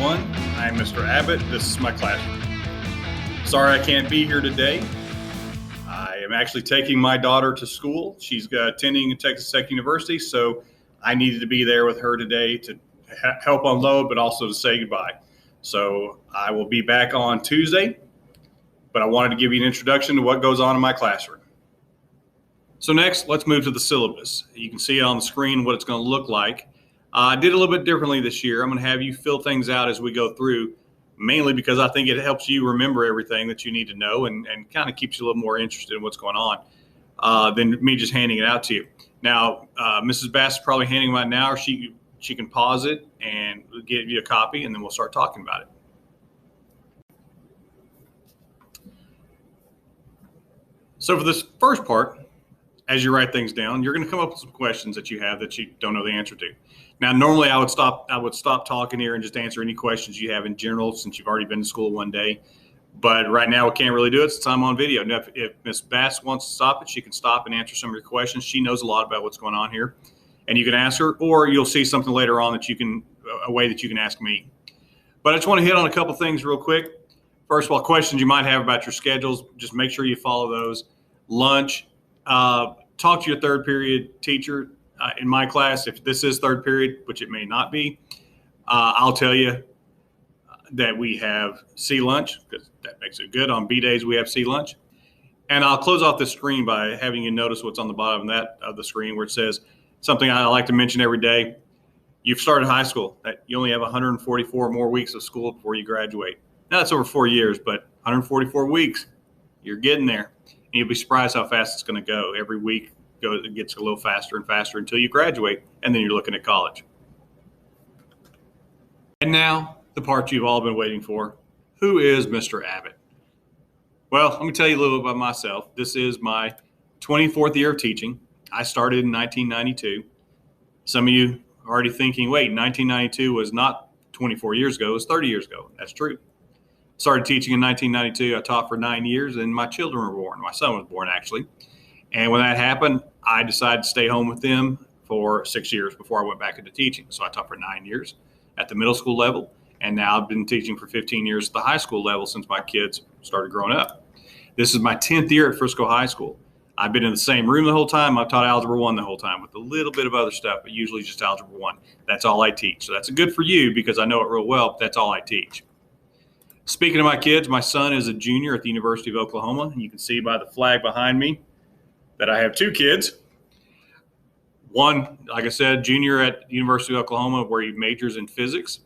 everyone. I'm Mr. Abbott. This is my classroom. Sorry I can't be here today. I am actually taking my daughter to school. She's attending Texas Tech University, so I needed to be there with her today to help unload, but also to say goodbye. So I will be back on Tuesday, but I wanted to give you an introduction to what goes on in my classroom. So next, let's move to the syllabus. You can see it on the screen what it's going to look like. I did a little bit differently this year. I'm going to have you fill things out as we go through, mainly because I think it helps you remember everything that you need to know and kind of keeps you a little more interested in what's going on than me just handing it out to you. Now, Mrs. Bass is probably handing them out now, or she can pause it and give you a copy, and then we'll start talking about it. So for this first part, as you write things down, you're going to come up with some questions that you have that you don't know the answer to. Now, normally I would stop talking here and just answer any questions you have in general, since you've already been to school one day. But right now we can't really do it since I'm on video. Now, if Ms. Bass wants to stop it, she can stop and answer some of your questions. She knows a lot about what's going on here, and you can ask her, or you'll see something later on that a way that you can ask me. But I just want to hit on a couple things real quick. First of all, questions you might have about your schedules, just make sure you follow those. Lunch, talk to your third period teacher. In my class, if this is third period, which it may not be, I'll tell you that we have C lunch, because that makes it good. On B days, we have C lunch. And I'll close off this screen by having you notice what's on the bottom of the screen, where it says something I like to mention every day. You've started high school. That you only have 144 more weeks of school before you graduate. Now, that's over 4 years, but 144 weeks, you're getting there. And you'll be surprised how fast it's going to go. Every week it gets a little faster and faster until you graduate, and then you're looking at college. And now, the part you've all been waiting for. Who is Mr. Abbott? Well, let me tell you a little bit about myself. This is my 24th year of teaching. I started in 1992. Some of you are already thinking, wait, 1992 was not 24 years ago, it was 30 years ago. That's true. Started teaching in 1992. I taught for 9 years, and my children were born. My son was born, actually. And when that happened, I decided to stay home with them for 6 years before I went back into teaching. So I taught for 9 years at the middle school level, and now I've been teaching for 15 years at the high school level since my kids started growing up. This is my 10th year at Frisco High School. I've been in the same room the whole time. I've taught Algebra 1 the whole time with a little bit of other stuff, but usually just Algebra 1. That's all I teach. So that's good for you because I know it real well, but that's all I teach. Speaking of my kids, my son is a junior at the University of Oklahoma. You can see by the flag behind me that I have 2 kids. One, like I said, junior at the University of Oklahoma, where he majors in physics.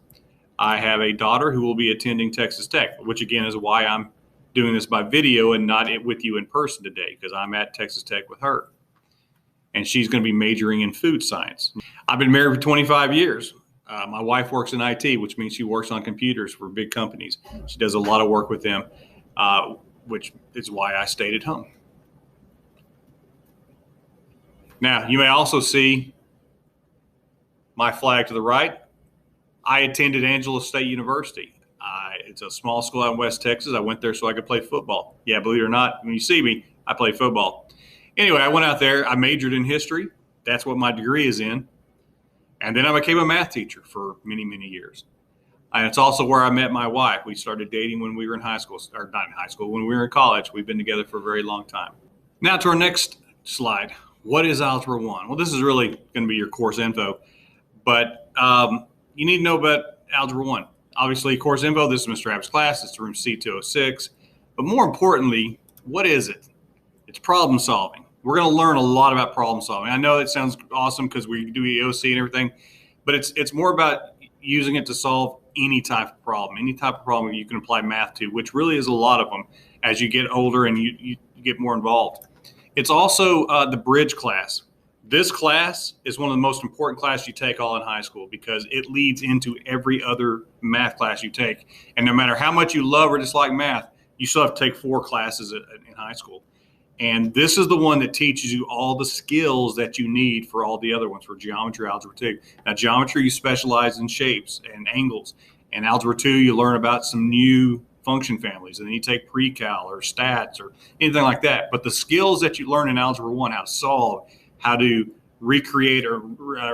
I have a daughter who will be attending Texas Tech, which again is why I'm doing this by video and not with you in person today, because I'm at Texas Tech with her. And she's going to be majoring in food science. I've been married for 25 years. My wife works in IT, which means she works on computers for big companies. She does a lot of work with them, which is why I stayed at home. Now, you may also see my flag to the right. I attended Angelo State University. It's a small school out in West Texas. I went there so I could play football. Yeah, believe it or not, when you see me, I play football. Anyway, I went out there. I majored in history. That's what my degree is in. And then I became a math teacher for many, many years. And it's also where I met my wife. We started dating when we were in high school, or not in high school, when we were in college. We've been together for a very long time. Now to our next slide. What is Algebra 1? Well, this is really going to be your course info, but you need to know about Algebra 1. Obviously, course info, this is Mr. Abbott's class. It's room C206. But more importantly, what is it? It's problem solving. We're going to learn a lot about problem solving. I know it sounds awesome because we do EOC and everything, but it's more about using it to solve any type of problem you can apply math to, which really is a lot of them as you get older and you get more involved. It's also the bridge class. This class is one of the most important classes you take all in high school because it leads into every other math class you take. And no matter how much you love or dislike math, you still have to take 4 classes in high school. And this is the one that teaches you all the skills that you need for all the other ones, for geometry, algebra 2. Now, geometry, you specialize in shapes and angles. And algebra 2, you learn about some new function families, and then you take pre-cal or stats or anything like that. But the skills that you learn in Algebra 1, how to solve, how to recreate or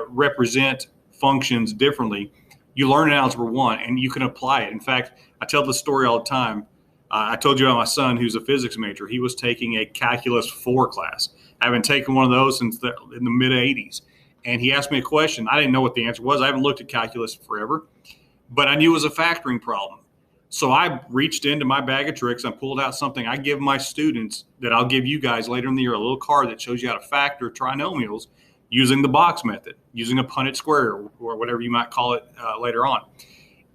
represent functions differently, you learn in Algebra 1 and you can apply it. In fact, I tell this story all the time. I told you about my son who's a physics major. He was taking a Calculus 4 class. I haven't taken one of those since in the mid-'80s. And he asked me a question. I didn't know what the answer was. I haven't looked at calculus forever, but I knew it was a factoring problem. So I reached into my bag of tricks and pulled out something I give my students that I'll give you guys later in the year, a little card that shows you how to factor trinomials using the box method, using a Punnett square or whatever you might call it later on.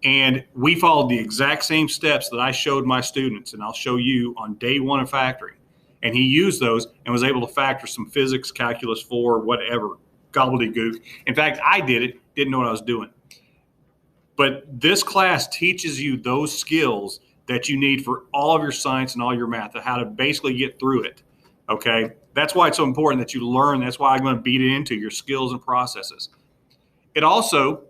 And we followed the exact same steps that I showed my students, and I'll show you on day one of factoring. And he used those and was able to factor some physics, calculus 4, whatever, gobbledygook. In fact, I did it, didn't know what I was doing. But this class teaches you those skills that you need for all of your science and all your math, how to basically get through it. Okay? That's why it's so important that you learn. That's why I'm going to beat it into your skills and processes. It also,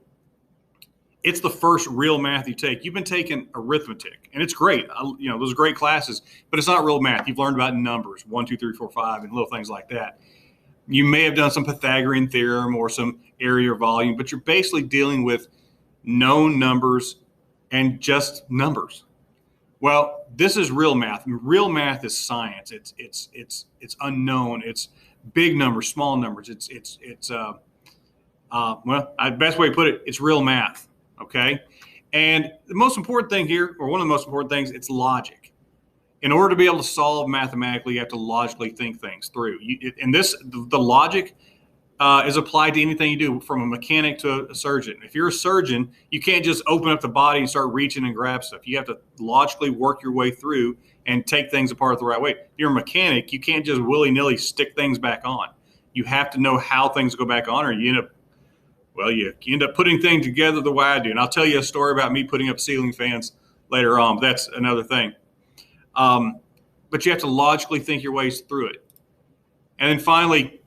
it's the first real math you take. You've been taking arithmetic, and it's great. Those are great classes, but it's not real math. You've learned about numbers, 1, 2, 3, 4, 5, and little things like that. You may have done some Pythagorean theorem or some area or volume, but you're basically dealing with known numbers and just numbers. Well, this is real math. Real math is science. It's unknown. It's big numbers, small numbers. The best way to put it, it's real math. Okay. And the most important thing here, or one of the most important things, it's logic. In order to be able to solve mathematically, you have to logically think things through. The logic is applied to anything you do, from a mechanic to a surgeon. If you're a surgeon, you can't just open up the body and start reaching and grab stuff. You have to logically work your way through and take things apart the right way. If you're a mechanic, you can't just willy-nilly stick things back on. You have to know how things go back on, or you end up putting things together the way I do. And I'll tell you a story about me putting up ceiling fans later on, but that's another thing. But you have to logically think your ways through it. And then finally,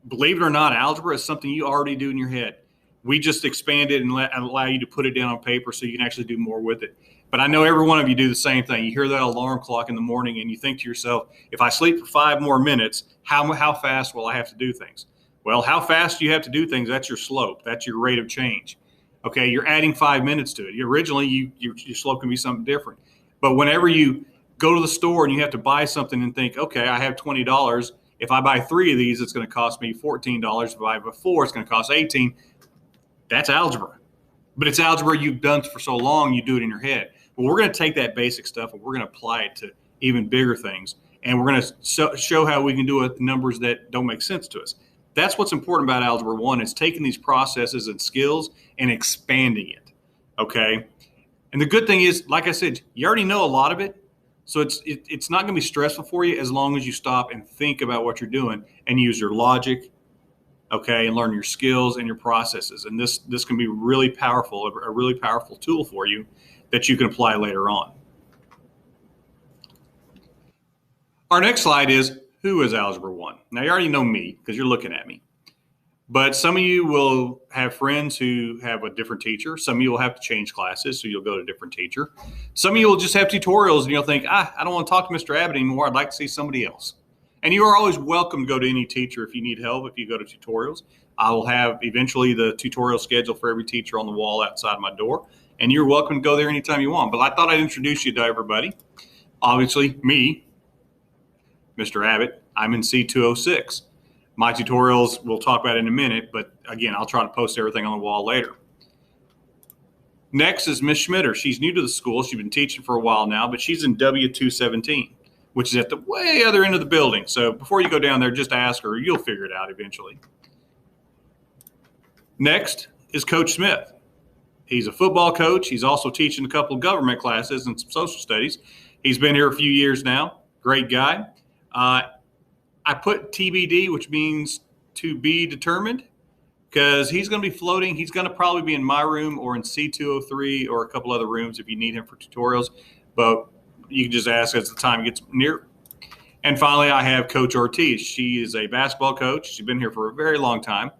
believe it or not, algebra is something you already do in your head. We just expand it and allow you to put it down on paper so you can actually do more with it. But I know every one of you do the same thing. You hear that alarm clock in the morning and you think to yourself, if I sleep for 5 more minutes, how fast will I have to do things? Well, how fast you have to do things, that's your slope. That's your rate of change. Okay, you're adding 5 minutes to it. Originally, your slope can be something different. But whenever you go to the store and you have to buy something and think, okay, I have $20. If I buy 3 of these, it's going to cost me $14. If I buy 4, it's going to cost $18. That's algebra. But it's algebra you've done for so long, you do it in your head. Well, we're going to take that basic stuff and we're going to apply it to even bigger things. And we're going to show how we can do it with numbers that don't make sense to us. That's what's important about Algebra 1, is taking these processes and skills and expanding it, okay? And the good thing is, like I said, you already know a lot of it, so it's not going to be stressful for you as long as you stop and think about what you're doing and use your logic, okay, and learn your skills and your processes. And this can be really powerful, a really powerful tool for you that you can apply later on. Our next slide is, who is Algebra 1? Now, you already know me because you're looking at me. But some of you will have friends who have a different teacher. Some of you will have to change classes, so you'll go to a different teacher. Some of you will just have tutorials, and you'll think, I don't want to talk to Mr. Abbott anymore. I'd like to see somebody else. And you are always welcome to go to any teacher if you need help, if you go to tutorials. I will have eventually the tutorial schedule for every teacher on the wall outside my door, and you're welcome to go there anytime you want. But I thought I'd introduce you to everybody. Obviously, me, Mr. Abbott, I'm in C206. My tutorials we'll talk about in a minute, but again, I'll try to post everything on the wall later. Next is Miss Schmitter. She's new to the school. She's been teaching for a while now, but she's in W217, which is at the way other end of the building. So before you go down there, just ask her. You'll figure it out eventually. Next is Coach Smith. He's a football coach. He's also teaching a couple of government classes and some social studies. He's been here a few years now. Great guy. I put TBD, which means to be determined, because he's going to be floating. He's going to probably be in my room or in C203 or a couple other rooms if you need him for tutorials. But you can just ask as the time gets near. And finally, I have Coach Ortiz. She is a basketball coach. She's been here for a very long time.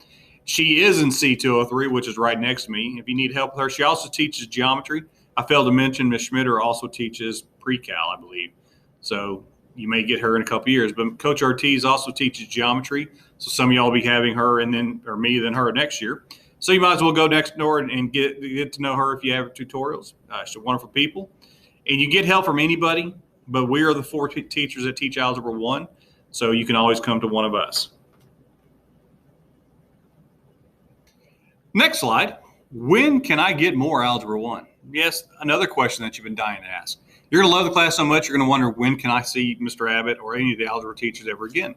She is in C203, which is right next to me. If you need help with her, she also teaches geometry. I failed to mention Ms. Schmitter also teaches pre-cal, I believe. So you may get her in a couple years, but Coach Ortiz also teaches geometry. So some of y'all will be having her and then, or me, then her next year. So you might as well go next door and get to know her if you have tutorials. She's wonderful people. And you get help from anybody, but we are the 4 teachers that teach Algebra 1, so you can always come to one of us. Next slide. When can I get more Algebra 1? Yes, another question that you've been dying to ask. You're going to love the class so much, you're going to wonder, when can I see Mr. Abbott or any of the algebra teachers ever again?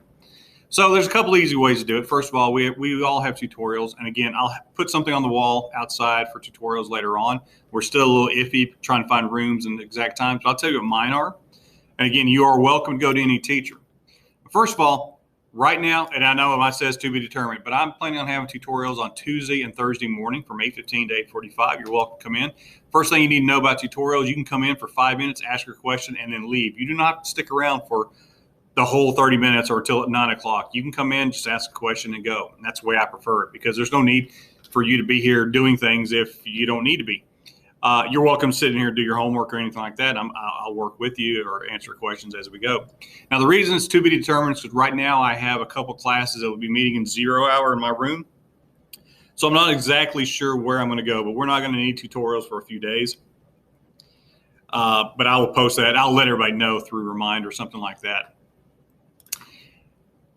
So there's a couple easy ways to do it. First of all, we all have tutorials. And again, I'll put something on the wall outside for tutorials later on. We're still a little iffy trying to find rooms and exact times, but I'll tell you what mine are. And again, you are welcome to go to any teacher. First of all, right now, and I know mine says to be determined, but I'm planning on having tutorials on Tuesday and Thursday morning from 8:15 to 8:45. You're welcome to come in. First thing you need to know about tutorials, you can come in for 5 minutes, ask your question, and then leave. You do not have to stick around for the whole 30 minutes or till 9 o'clock. You can come in, just ask a question and go. And that's the way I prefer it, because there's no need for you to be here doing things if you don't need to be. You're welcome to sit in here and do your homework or anything like that. I'll work with you or answer questions as we go. Now, the reason it's to be determined is because right now I have a couple classes that will be meeting in 0 hour in my room. So I'm not exactly sure where I'm going to go, but we're not going to need tutorials for a few days. But I will post that. I'll let everybody know through Remind or something like that.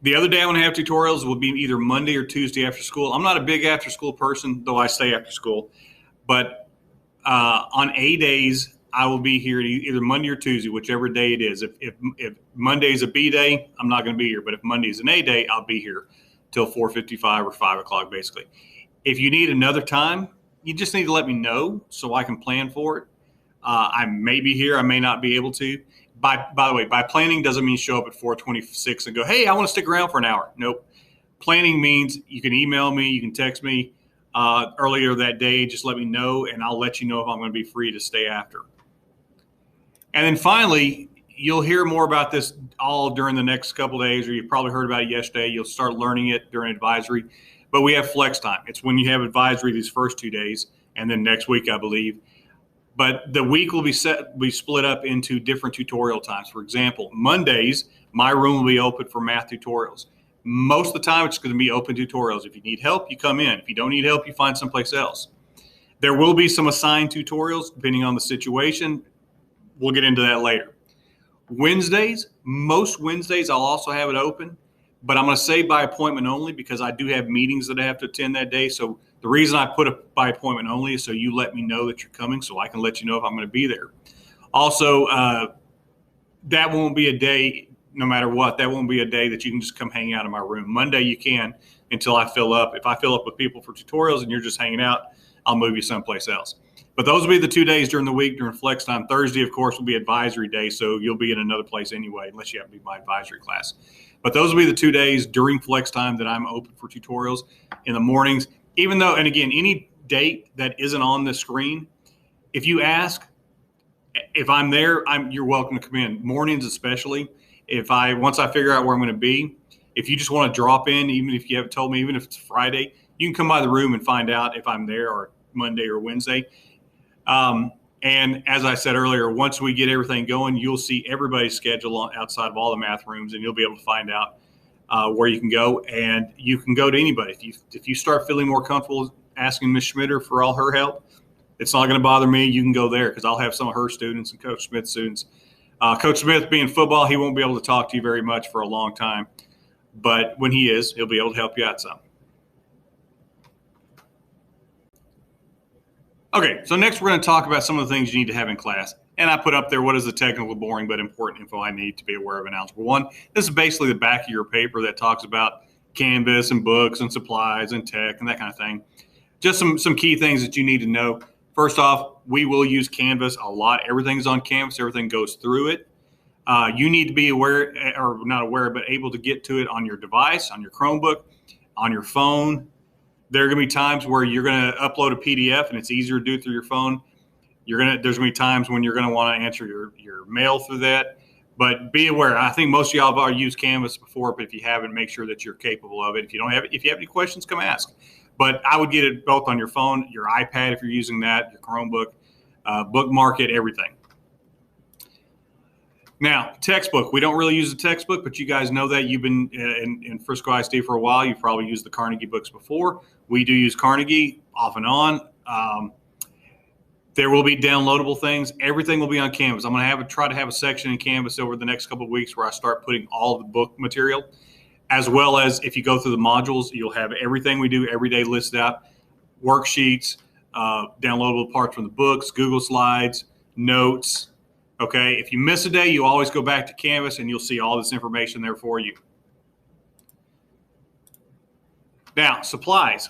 The other day I'm going to have tutorials will be either Monday or Tuesday after school. I'm not a big after school person, though I stay after school. But on A days, I will be here either Monday or Tuesday, whichever day it is. If Monday's a B day, I'm not going to be here. But if Monday's an A day, I'll be here till 4:55 or 5 o'clock, basically. If you need another time, you just need to let me know so I can plan for it. I may be here. I may not be able to. By the way, by planning doesn't mean show up at 4:26 and go, hey, I want to stick around for an hour. Nope. Planning means you can email me, you can text me earlier that day. Just let me know, and I'll let you know if I'm going to be free to stay after. And then finally, you'll hear more about this all during the next couple of days, or you probably heard about it yesterday. You'll start learning it during advisory. But we have flex time. It's when you have advisory these first 2 days, and then next week, I believe. But the week will be split up into different tutorial times. For example, Mondays, my room will be open for math tutorials. Most of the time, it's going to be open tutorials. If you need help, you come in. If you don't need help, you find someplace else. There will be some assigned tutorials depending on the situation. We'll get into that later. Wednesdays, most Wednesdays, I'll also have it open. But I'm going to say by appointment only because I do have meetings that I have to attend that day. So the reason I put it by appointment only is so you let me know that you're coming so I can let you know if I'm going to be there. Also, that won't be a day, no matter what, that won't be a day that you can just come hang out in my room. Monday you can until I fill up. If I fill up with people for tutorials and you're just hanging out, I'll move you someplace else. But those will be the 2 days during the week during flex time. Thursday, of course, will be advisory day, so you'll be in another place anyway, unless you have to be my advisory class. But those will be the 2 days during flex time that I'm open for tutorials in the mornings. Even though, and again, any date that isn't on the screen, if you ask, if I'm there, you're welcome to come in. Mornings especially. Once I figure out where I'm going to be, if you just want to drop in, even if you haven't told me, even if it's Friday, you can come by the room and find out if I'm there or Monday or Wednesday. And as I said earlier, once we get everything going, you'll see everybody's schedule outside of all the math rooms, and you'll be able to find out where you can go. And you can go to anybody. If you start feeling more comfortable asking Ms. Schmitter for all her help, it's not going to bother me. You can go there because I'll have some of her students and Coach Smith's students. Coach Smith, being football, he won't be able to talk to you very much for a long time. But when he is, he'll be able to help you out some. Okay, so next we're going to talk about some of the things you need to have in class. And I put up there, what is the technical, boring, but important info I need to be aware of in Algebra 1. This is basically the back of your paper that talks about Canvas and books and supplies and tech and that kind of thing. Just some key things that you need to know. First off, we will use Canvas a lot. Everything's on Canvas. Everything goes through it. You need to be aware, or not aware, but able to get to it on your device, on your Chromebook, on your phone. There are going to be times where you're going to upload a PDF and it's easier to do through your phone. There's going to be times when you're going to want to answer your mail through that. But be aware. I think most of y'all have already used Canvas before, but if you haven't, make sure that you're capable of it. If you have any questions, come ask. But I would get it both on your phone, your iPad if you're using that, your Chromebook, bookmark it, everything. Now, textbook. We don't really use a textbook, but you guys know that. You've been in Frisco ISD for a while. You've probably used the Carnegie books before. We do use Carnegie off and on. There will be downloadable things. Everything will be on Canvas. I'm going to try to have a section in Canvas over the next couple of weeks where I start putting all the book material, as well as if you go through the modules, you'll have everything we do every day listed out, worksheets, downloadable parts from the books, Google Slides, notes. Okay, if you miss a day, you always go back to Canvas and you'll see all this information there for you. Now, supplies.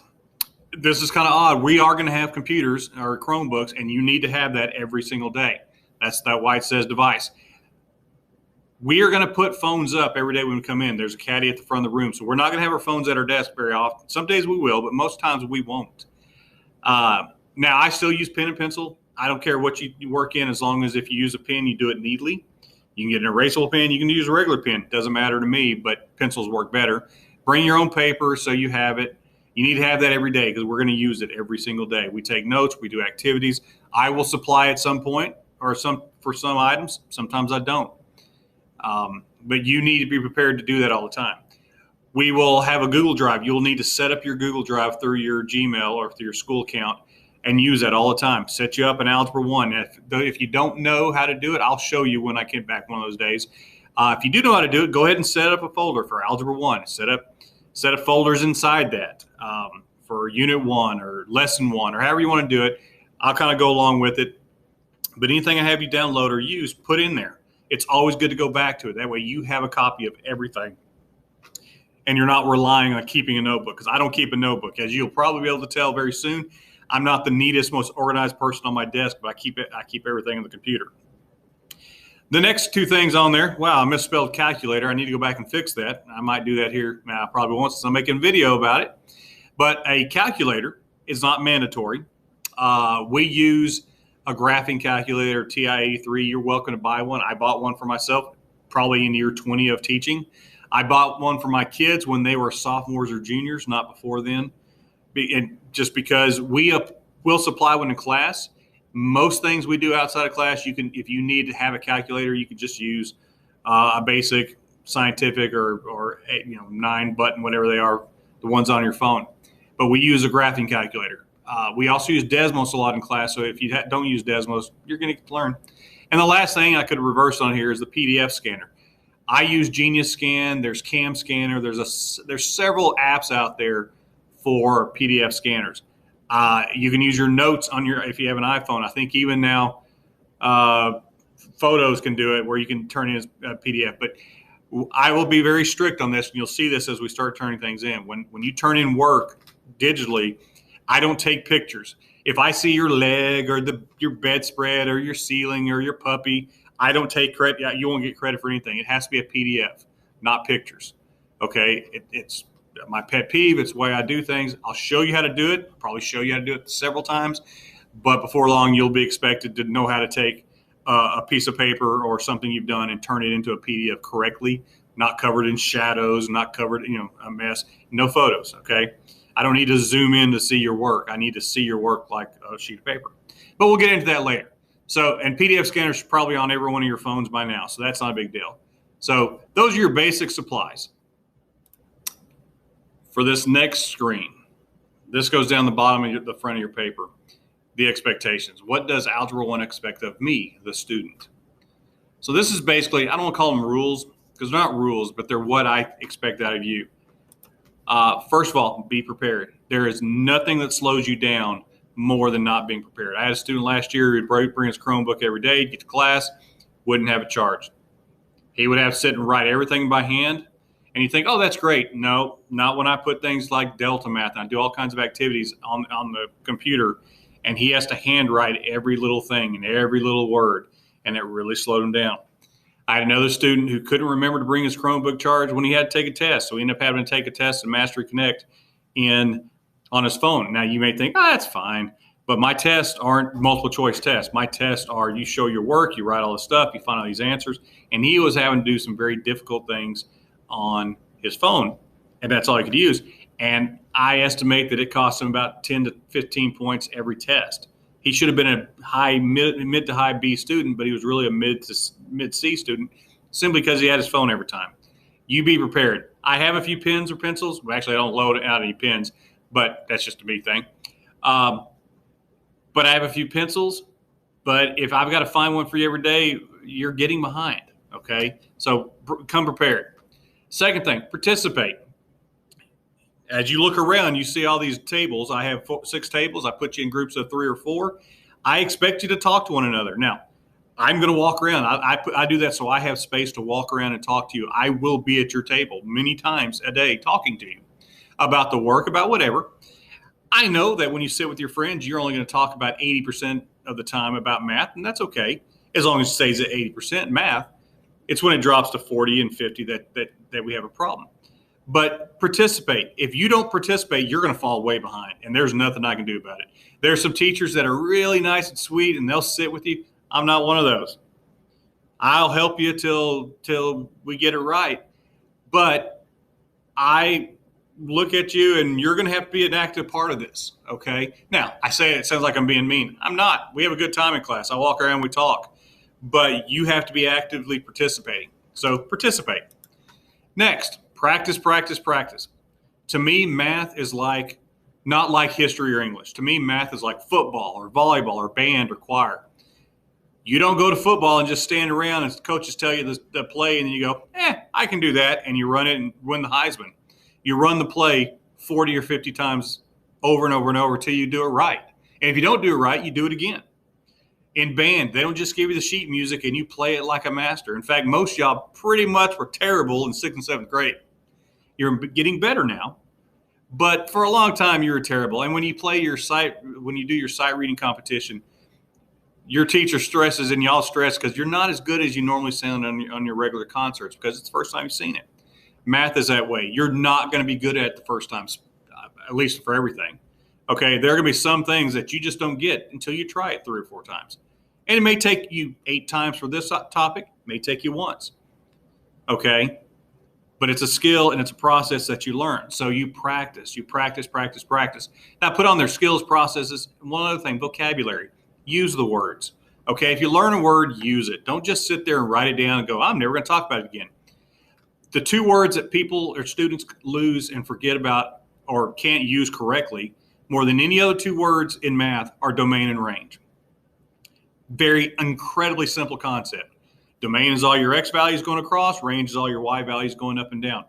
This is kind of odd. We are going to have computers or Chromebooks, and you need to have that every single day. That's why it says device. We are going to put phones up every day when we come in. There's a caddy at the front of the room. So we're not going to have our phones at our desk very often. Some days we will, but most times we won't. Now, I still use pen and pencil. I don't care what you work in, as long as if you use a pen, you do it neatly. You can get an erasable pen. You can use a regular pen. Doesn't matter to me, but pencils work better. Bring your own paper so you have it. You need to have that every day because we're going to use it every single day. We take notes. We do activities. I will supply at some point or for some items. Sometimes I don't. But you need to be prepared to do that all the time. We will have a Google Drive. You'll need to set up your Google Drive through your Gmail or through your school account and use that all the time. Set you up in Algebra 1. If you don't know how to do it, I'll show you when I get back one of those days. If you do know how to do it, go ahead and set up a folder for Algebra 1. Set up folders inside that for Unit 1 or Lesson 1 or however you want to do it. I'll kind of go along with it. But anything I have you download or use, put in there. It's always good to go back to it. That way you have a copy of everything. And you're not relying on keeping a notebook, because I don't keep a notebook. As you'll probably be able to tell very soon, I'm not the neatest, most organized person on my desk, but I keep everything on the computer. The next two things on there, wow, I misspelled calculator. I need to go back and fix that. I might do that here. Now, I probably won't, since I'm making a video about it. But a calculator is not mandatory. We use a graphing calculator, TI-83. You're welcome to buy one. I bought one for myself, probably in year 20 of teaching. I bought one for my kids when they were sophomores or juniors, not before then. And just because we'll supply one in class. Most things we do outside of class, you can, if you need to have a calculator, you can just use a basic scientific or 9-button, whatever they are, the ones on your phone. But we use a graphing calculator. We also use Desmos a lot in class. So if you don't use Desmos, you're going to learn. And the last thing I could reverse on here is the PDF scanner. I use Genius Scan. There's Cam Scanner. There's several apps out there for PDF scanners. You can use your notes on if you have an iPhone. I think even now Photos can do it, where you can turn in a PDF. But I will be very strict on this, and you'll see this as we start turning things in. When you turn in work digitally, I don't take pictures. If I see your leg or your bedspread or your ceiling or your puppy, I don't take credit. You won't get credit for anything. It has to be a PDF, not pictures. Okay, it's my pet peeve. It's the way I do things. I'll show you how to do it. I'll probably show you how to do it several times, but before long, you'll be expected to know how to take a piece of paper or something you've done and turn it into a PDF correctly, not covered in shadows, not covered, a mess, no photos. Okay, I don't need to zoom in to see your work. I need to see your work like a sheet of paper. But we'll get into that later. So, and PDF scanners are probably on every one of your phones by now, so that's not a big deal. So those are your basic supplies. For this next screen, this goes down the bottom of the front of your paper. The expectations. What does Algebra 1 expect of me, the student? So this is basically, I don't want to call them rules, because they're not rules, but they're what I expect out of you. First of all, be prepared. There is nothing that slows you down more than not being prepared. I had a student last year who'd bring his Chromebook every day, get to class, wouldn't have it charged. He would have to sit and write everything by hand. And you think, oh, that's great. No, not when I put things like Delta Math and I do all kinds of activities on the computer, and he has to handwrite every little thing and every little word, and it really slowed him down. I had another student who couldn't remember to bring his Chromebook charged when he had to take a test. So he ended up having to take a test in Mastery Connect on his phone. Now you may think, that's fine, but my tests aren't multiple choice tests. My tests are, you show your work, you write all the stuff, you find all these answers. And he was having to do some very difficult things on his phone, and that's all he could use. And I estimate that it cost him about 10 to 15 points every test. He should have been a mid to high B student, but he was really a mid C student simply because he had his phone every time. You be prepared. I have a few pens or pencils. Well, actually, I don't load out any pens, but that's just a me thing. But I have a few pencils. But if I've got to find one for you every day, you're getting behind. Okay, so come prepared. Second thing, participate. As you look around, you see all these tables. I have 6 tables. I put you in groups of 3 or 4. I expect you to talk to one another. Now, I'm going to walk around. I do that so I have space to walk around and talk to you. I will be at your table many times a day talking to you about the work, about whatever. I know that when you sit with your friends, you're only going to talk about 80% of the time about math, and that's okay as long as it stays at 80% math. It's when it drops to 40 and 50 that we have a problem. But participate. If you don't participate, you're going to fall way behind, and there's nothing I can do about it. There's some teachers that are really nice and sweet, and they'll sit with you. I'm not one of those. I'll help you till we get it right. But I look at you, and you're going to have to be an active part of this, okay? Now, I say it sounds like I'm being mean. I'm not. We have a good time in class. I walk around, we talk. But you have to be actively participating. So participate. Next. Practice, practice, practice. To me, math is not like history or English. To me, math is like football or volleyball or band or choir. You don't go to football and just stand around and coaches tell you the play and then you go, I can do that, and you run it and win the Heisman. You run the play 40 or 50 times over and over and over till you do it right. And if you don't do it right, you do it again. In band, they don't just give you the sheet music and you play it like a master. In fact, most of y'all pretty much were terrible in 6th and 7th grade. You're getting better now, but for a long time you were terrible. And when you do your sight reading competition, your teacher stresses and y'all stress because you're not as good as you normally sound on your regular concerts because it's the first time you've seen it. Math is that way. You're not going to be good at it the first time, at least for everything. Okay, there are going to be some things that you just don't get until you try it 3 or 4 times. And it may take you 8 times for this topic, it may take you once. Okay? But it's a skill and it's a process that you learn. So you practice, practice. Now put on their skills, processes. And one other thing, vocabulary. Use the words. Okay, if you learn a word, use it. Don't just sit there and write it down and go, I'm never going to talk about it again. The 2 words that people or students lose and forget about or can't use correctly more than any other 2 words in math are domain and range. Very incredibly simple concept. Domain is all your x values going across. Range is all your y values going up and down.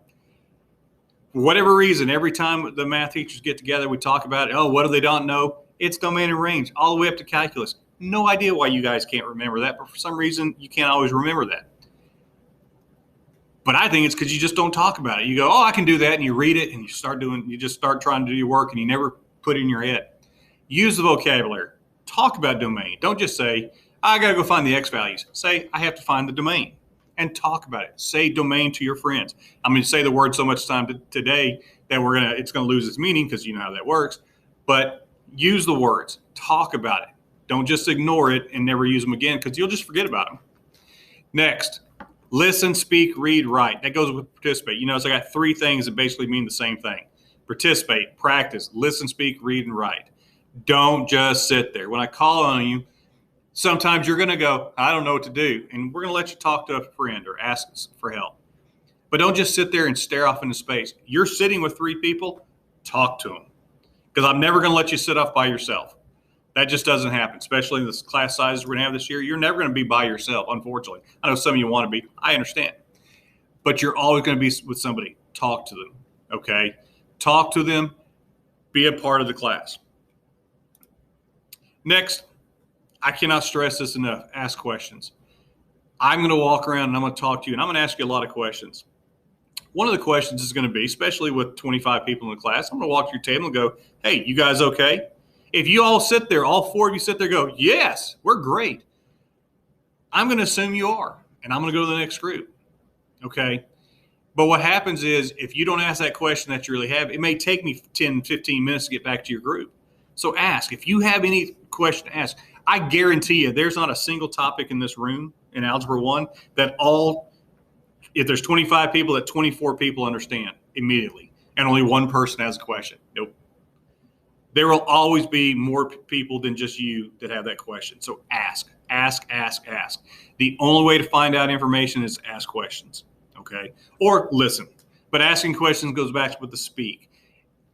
For whatever reason, every time the math teachers get together, we talk about, what do they don't know? It's domain and range, all the way up to calculus. No idea why you guys can't remember that, but for some reason, you can't always remember that. But I think it's because you just don't talk about it. You go, I can do that, and you read it, and you just start trying to do your work, and you never put it in your head. Use the vocabulary. Talk about domain. Don't just say, I got to go find the x values. Say, I have to find the domain and talk about it. Say domain to your friends. I'm going to say the word so much time today that it's going to lose its meaning because you know how that works. But use the words. Talk about it. Don't just ignore it and never use them again because you'll just forget about them. Next, listen, speak, read, write. That goes with participate. So I got 3 things that basically mean the same thing. Participate, practice, listen, speak, read, and write. Don't just sit there. When I call on you, sometimes you're going to go, I don't know what to do. And we're going to let you talk to a friend or ask us for help. But don't just sit there and stare off into space. You're sitting with 3 people, talk to them. Because I'm never going to let you sit off by yourself. That just doesn't happen, especially in the class sizes we're going to have this year. You're never going to be by yourself, unfortunately. I know some of you want to be. I understand. But you're always going to be with somebody. Talk to them, okay? Talk to them. Be a part of the class. Next, I cannot stress this enough. Ask questions. I'm going to walk around and I'm going to talk to you, and I'm going to ask you a lot of questions. One of the questions is going to be, especially with 25 people in the class, I'm going to walk to your table and go, hey, you guys okay? If you all sit there, all 4 of you sit there and go, yes, we're great. I'm going to assume you are, and I'm going to go to the next group, okay? But what happens is if you don't ask that question that you really have, it may take me 10, 15 minutes to get back to your group. So ask. If you have any question to ask, I guarantee you there's not a single topic in this room in Algebra 1 that if there's 25 people, that 24 people understand immediately, and only 1 person has a question. Nope. There will always be more people than just you that have that question. So ask. The only way to find out information is to ask questions, okay? Or listen. But asking questions goes back with the speak.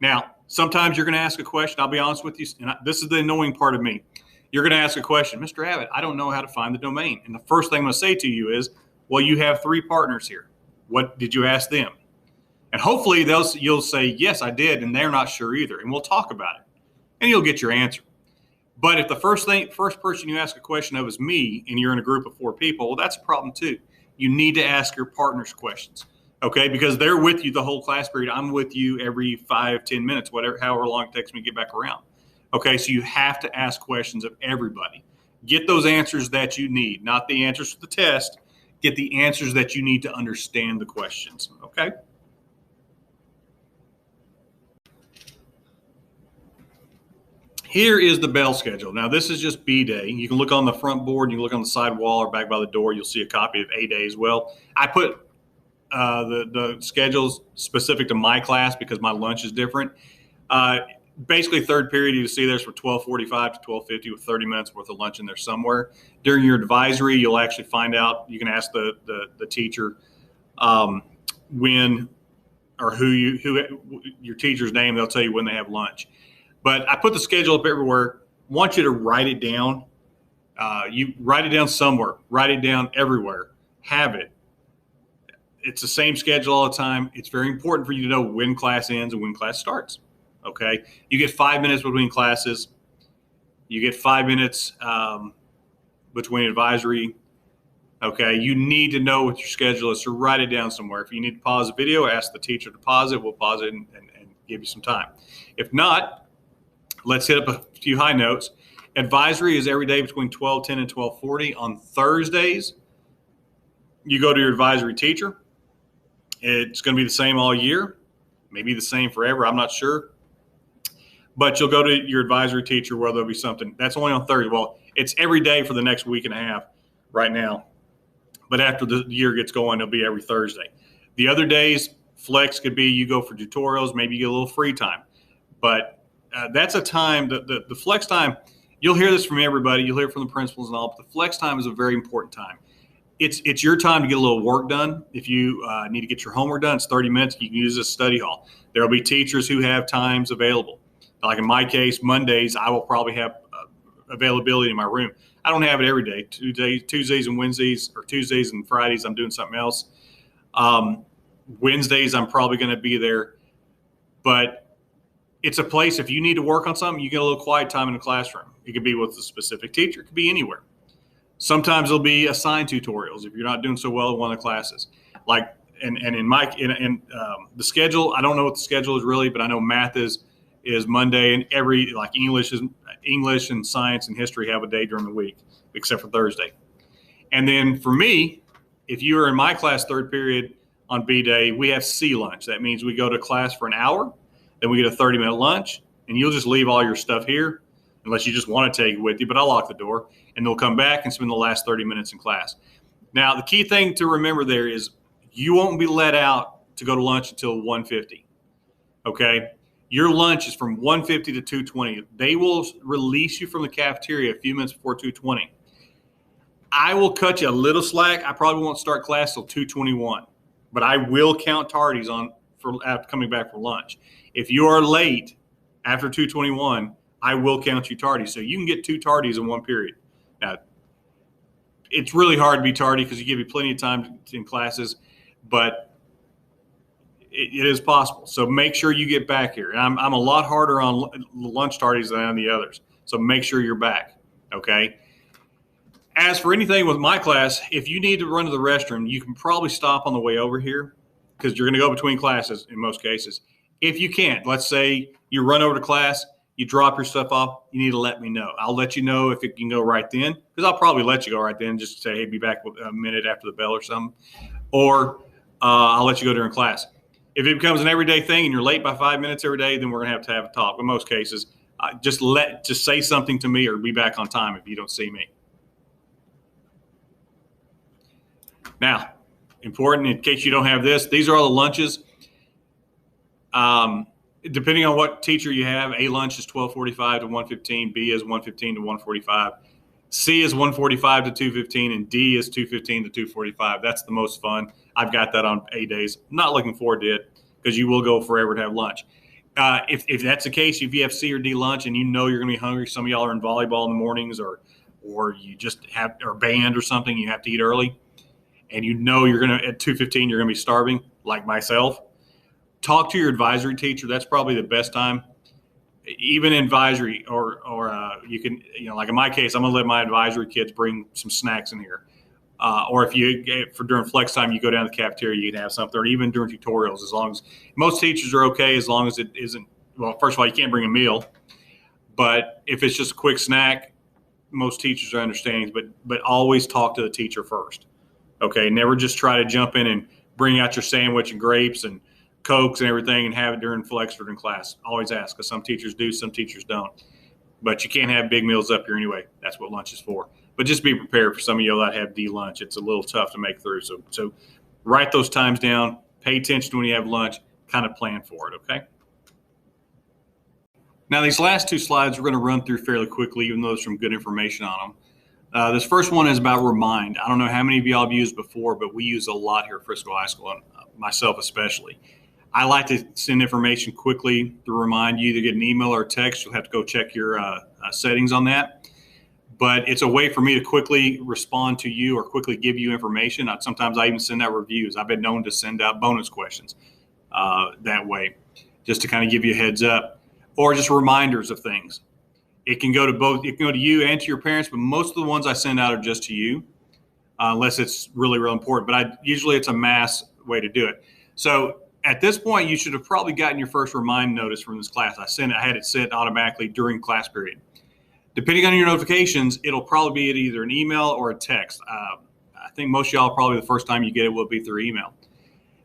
Now, sometimes you're going to ask a question. I'll be honest with you, and this is the annoying part of me. You're going to ask a question, Mr. Abbott, I don't know how to find the domain. And the first thing I'm going to say to you is, well, you have 3 partners here. What did you ask them? And hopefully you'll say, yes, I did, and they're not sure either. And we'll talk about it, and you'll get your answer. But if the first person you ask a question of is me, and you're in a group of 4 people, well, that's a problem too. You need to ask your partners questions, okay? Because they're with you the whole class period. I'm with you every 5-10 minutes, however long it takes me to get back around. Okay, so you have to ask questions of everybody. Get those answers that you need, not the answers for the test. Get the answers that you need to understand the questions, okay? Here is the bell schedule. Now, this is just B day. You can look on the front board, you can look on the side wall or back by the door. You'll see a copy of A day as well. I put the schedules specific to my class because my lunch is different. Basically, third period, you see there's from 12:45 to 12:50 with 30 minutes worth of lunch in there somewhere. During your advisory, you'll actually find out. You can ask the teacher when or who your teacher's name. They'll tell you when they have lunch. But I put the schedule up everywhere. I want you to write it down. You write it down somewhere. Write it down everywhere. Have it. It's the same schedule all the time. It's very important for you to know when class ends and when class starts. Okay? You get 5 minutes between classes. You get 5 minutes between advisory. Okay? You need to know what your schedule is, so write it down somewhere. If you need to pause the video, ask the teacher to pause it. We'll pause it and give you some time. If not, let's hit up a few high notes. Advisory is every day between 12:10 and 12:40. On Thursdays, you go to your advisory teacher. It's going to be the same all year, maybe the same forever. I'm not sure. But you'll go to your advisory teacher where there'll be something. That's only on Thursday. Well, it's every day for the next week and a half right now. But after the year gets going, it'll be every Thursday. The other days, flex could be you go for tutorials, maybe you get a little free time. But that's a time, the flex time, you'll hear this from everybody. You'll hear it from the principals and all, but the flex time is a very important time. It's your time to get a little work done. If you need to get your homework done, it's 30 minutes. You can use this study hall. There will be teachers who have times available. Like in my case, Mondays, I will probably have availability in my room. I don't have it every day. Tuesdays and Wednesdays, or Tuesdays and Fridays, I'm doing something else. Wednesdays, I'm probably going to be there. But it's a place, if you need to work on something, you get a little quiet time in the classroom. It could be with a specific teacher. It could be anywhere. Sometimes there'll be assigned tutorials if you're not doing so well in one of the classes. Like, and in the schedule, I don't know what the schedule is really, but I know math is Monday, and like English and science and history have a day during the week, except for Thursday. And then for me, if you are in my class third period on B day, we have C lunch. That means we go to class for an hour. Then we get a 30-minute lunch, and you'll just leave all your stuff here unless you just want to take it with you, but I'll lock the door, and they'll come back and spend the last 30 minutes in class. Now, the key thing to remember there is you won't be let out to go to lunch until 1:50, okay? Your lunch is from 1:50 to 2:20. They will release you from the cafeteria a few minutes before 2:20. I will cut you a little slack. I probably won't start class till 2:21, but I will count tardies for coming back for lunch. If you are late after 2:21, I will count you tardy. So you can get 2 tardies in one period. Now, it's really hard to be tardy because you give you plenty of time in classes, but it is possible. So make sure you get back here. And I'm a lot harder on lunch tardies than on the others. So make sure you're back, okay? As for anything with my class, if you need to run to the restroom, you can probably stop on the way over here because you're going to go between classes in most cases. If you can't, let's say you run over to class, you drop your stuff off, you need to let me know. I'll let you know if it can go right then, because I'll probably let you go right then, just say, hey, be back a minute after the bell or something. Or I'll let you go during class. If it becomes an everyday thing and you're late by 5 minutes every day, then we're going to have a talk. In most cases, just say something to me or be back on time if you don't see me. Now, important in case you don't have this, these are all the lunches. Depending on what teacher you have, A lunch is 12:45 to 1:15, B is 1:15 to 1:45, C is 1:45 to 2:15, and D is 2:15 to 2:45. That's the most fun. I've got that on A days. I'm not looking forward to it because you will go forever to have lunch. If that's the case, if you have C or D lunch and you know you're going to be hungry, some of y'all are in volleyball in the mornings, or you just have or band or something, you have to eat early, and you know you're going to at 2:15 you're going to be starving, like myself. Talk to your advisory teacher. That's probably the best time. Even advisory, or you can, like in my case, I'm going to let my advisory kids bring some snacks in here. Or for during flex time, you go down to the cafeteria, you can have something, or even during tutorials, as long as most teachers are okay, as long as it isn't, well, first of all, you can't bring a meal, but if it's just a quick snack, most teachers are understanding, but always talk to the teacher first. Okay. Never just try to jump in and bring out your sandwich and grapes and Cokes and everything and have it during flex or during class. Always ask, because some teachers do, some teachers don't. But you can't have big meals up here anyway. That's what lunch is for. But just be prepared for some of you that have D lunch. It's a little tough to make through. So write those times down. Pay attention to when you have lunch. Kind of plan for it, okay? Now, these last two slides we're going to run through fairly quickly, even though there's some good information on them. This first one is about Remind. I don't know how many of y'all have used before, but we use a lot here at Frisco High School, and myself especially. I like to send information quickly to Remind. You either get an email or a text. You'll have to go check your settings on that. But it's a way for me to quickly respond to you or quickly give you information. Sometimes I even send out reviews. I've been known to send out bonus questions that way, just to kind of give you a heads up, or just reminders of things. It can go to both. It can go to you and to your parents, but most of the ones I send out are just to you, unless it's really, really important. But usually it's a mass way to do it. So at this point, you should have probably gotten your first Remind notice from this class. I had it sent automatically during class period. Depending on your notifications, it'll probably be either an email or a text. I think most of y'all probably the first time you get it will be through email.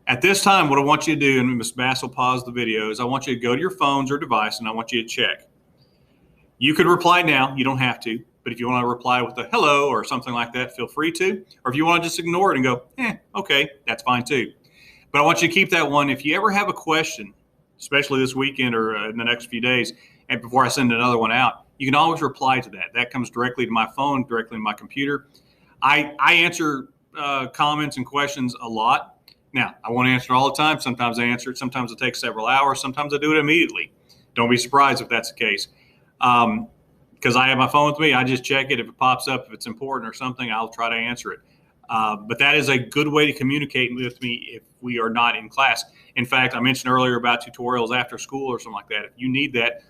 At this time, what I want you to do, and Ms. Bass will pause the video, is I want you to go to your phones or device, and I want you to check. You could reply now. You don't have to. But if you want to reply with a hello or something like that, feel free to. Or if you want to just ignore it and go, okay, that's fine too. But I want you to keep that one. If you ever have a question, especially this weekend or in the next few days, and before I send another one out, you can always reply to that. That comes directly to my phone, directly to my computer. I answer comments and questions a lot. Now, I won't answer all the time. Sometimes I answer it. Sometimes it takes several hours. Sometimes I do it immediately. Don't be surprised if that's the case. Because I have my phone with me. I just check it. If it pops up, if it's important or something, I'll try to answer it. But that is a good way to communicate with me if we are not in class. In fact, I mentioned earlier about tutorials after school or something like that. If you need that,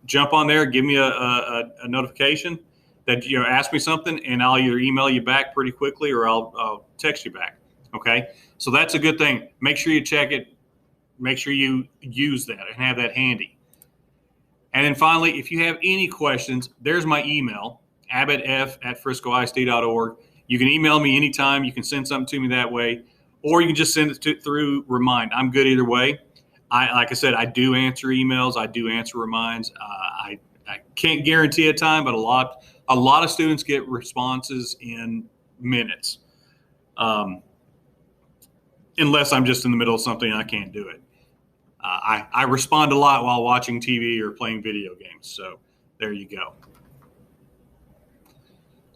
jump on there, give me a notification that ask me something, and I'll either email you back pretty quickly or I'll text you back. Okay, so that's a good thing. Make sure you check it. Make sure you use that and have that handy. And then finally, if you have any questions, there's my email, abbottf@friscoisd.org. You can email me anytime. You can send something to me that way, or you can just send it through Remind. I'm good either way. Like I said, I do answer emails. I do answer reminds. I can't guarantee a time, but a lot of students get responses in minutes, unless I'm just in the middle of something and I can't do it. I respond a lot while watching TV or playing video games. So there you go.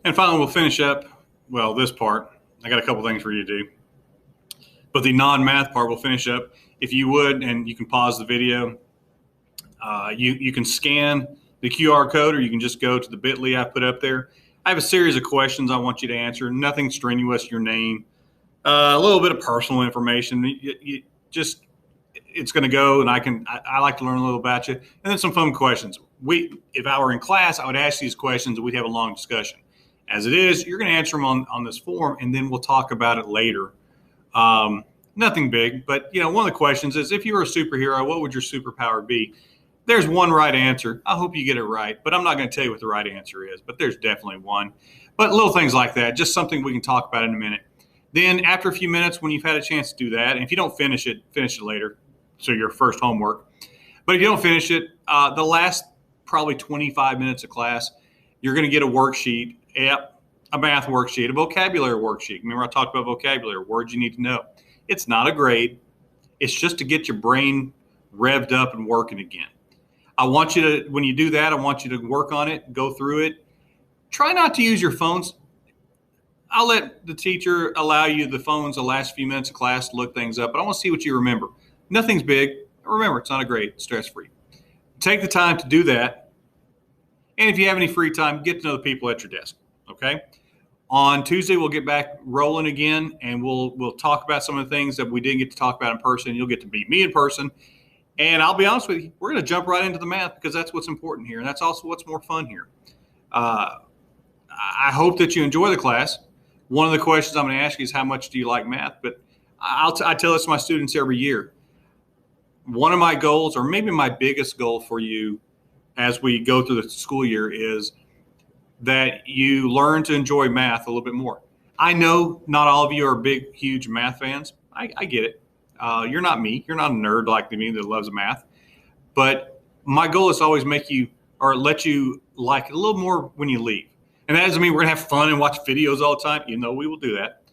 And finally, we'll finish up. Well, this part, I got a couple things for you to do. But the non-math part we'll finish up. If you would, and you can pause the video, you can scan the QR code, or you can just go to the bit.ly I put up there. I have a series of questions I want you to answer. Nothing strenuous, your name, a little bit of personal information. It's going to go, and I like to learn a little about you. And then some fun questions. If I were in class, I would ask these questions and we'd have a long discussion. As it is, you're going to answer them on this form, and then we'll talk about it later. Nothing big, but one of the questions is, if you were a superhero, what would your superpower be? There's one right answer. I hope you get it right, but I'm not going to tell you what the right answer is, but there's definitely one. But little things like that, just something we can talk about in a minute. Then after a few minutes, when you've had a chance to do that, and if you don't finish it later, so your first homework. But if you don't finish it, the last probably 25 minutes of class, you're going to get a worksheet, a math worksheet, a vocabulary worksheet. Remember I talked about vocabulary, words you need to know. It's not a grade. It's just to get your brain revved up and working again. I want you to, when you do that, I want you to work on it, go through it. Try not to use your phones. I'll let the teacher allow you the phones the last few minutes of class to look things up, but I want to see what you remember. Nothing's big. Remember, it's not a grade, stress-free. Take the time to do that. And if you have any free time, get to know the people at your desk, okay? On Tuesday, we'll get back rolling again, and we'll talk about some of the things that we didn't get to talk about in person. You'll get to meet me in person. And I'll be honest with you, we're going to jump right into the math because that's what's important here, and that's also what's more fun here. I hope that you enjoy the class. One of the questions I'm going to ask you is how much do you like math? But I tell this to my students every year. One of my goals, or maybe my biggest goal for you as we go through the school year, is that you learn to enjoy math a little bit more. I know not all of you are big, huge math fans. I get it. You're not me. You're not a nerd like me that loves math. But my goal is to always make you or let you like it a little more when you leave. And that doesn't mean we're going to have fun and watch videos all the time. You know, we will do that.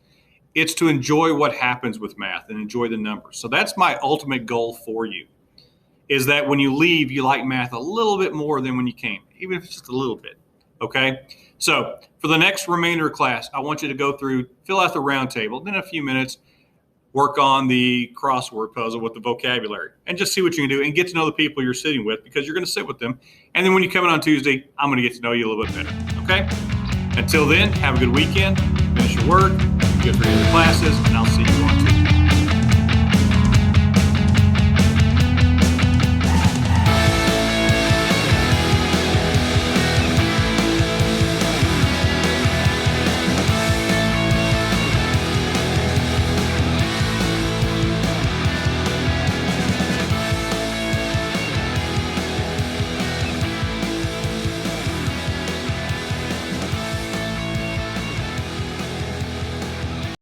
It's to enjoy what happens with math and enjoy the numbers. So that's my ultimate goal for you, is that when you leave, you like math a little bit more than when you came, even if it's just a little bit. Okay? So for the next remainder of class, I want you to go through, fill out the round table, then in a few minutes, work on the crossword puzzle with the vocabulary and just see what you can do and get to know the people you're sitting with, because you're going to sit with them. And then when you come in on Tuesday, I'm going to get to know you a little bit better. Okay? Until then, have a good weekend, finish your work, get ready for the classes, and I'll see you on Tuesday.